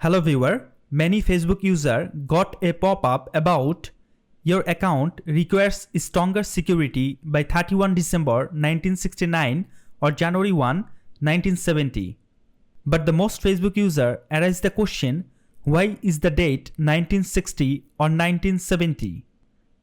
Hello viewer, many Facebook user got a pop-up about your account requires stronger security by 31 December 1969 or January 1, 1970. But the most Facebook user arise the question, why is the date 1960 or 1970?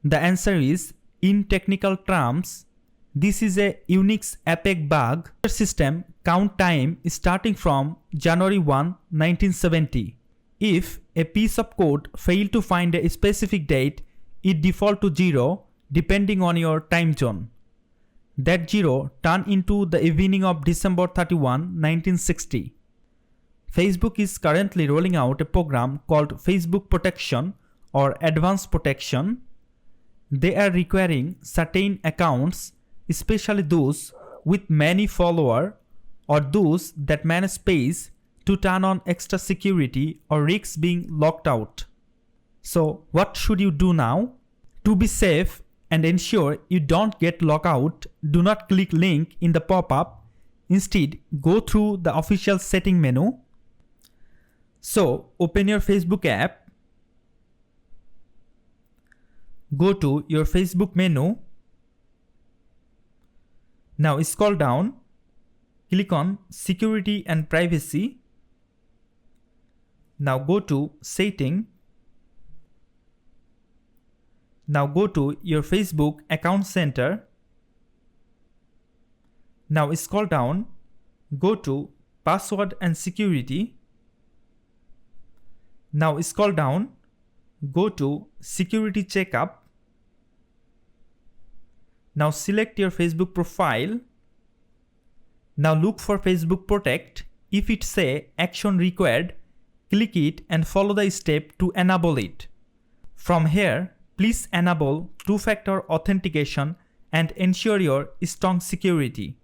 The answer is, in technical terms, this is a Unix Epoch bug. The system count time starting from January 1, 1970. If a piece of code fail to find a specific date, it default to 0 depending on your time zone. That 0 turn into the evening of December 31, 1960. Facebook is currently rolling out a program called Facebook Protection or Advanced Protection. They are requiring certain accounts, especially those with many followers or those that manage page, to turn on extra security or risk being locked out. So what should you do now? To be safe and ensure you don't get locked out, do not click link in the pop-up. Instead, go through the official setting menu. So open your Facebook app. Go to your Facebook menu. Now scroll down. Click on Security and Privacy. Now go to Setting. Now go to your Facebook Account Center. Now scroll down. Go to Password and Security. Now scroll down. Go to Security Checkup. Now select your Facebook profile. Now look for Facebook Protect. If it say action required, click it and follow the step to enable it. From here, please enable two-factor authentication and ensure your strong security.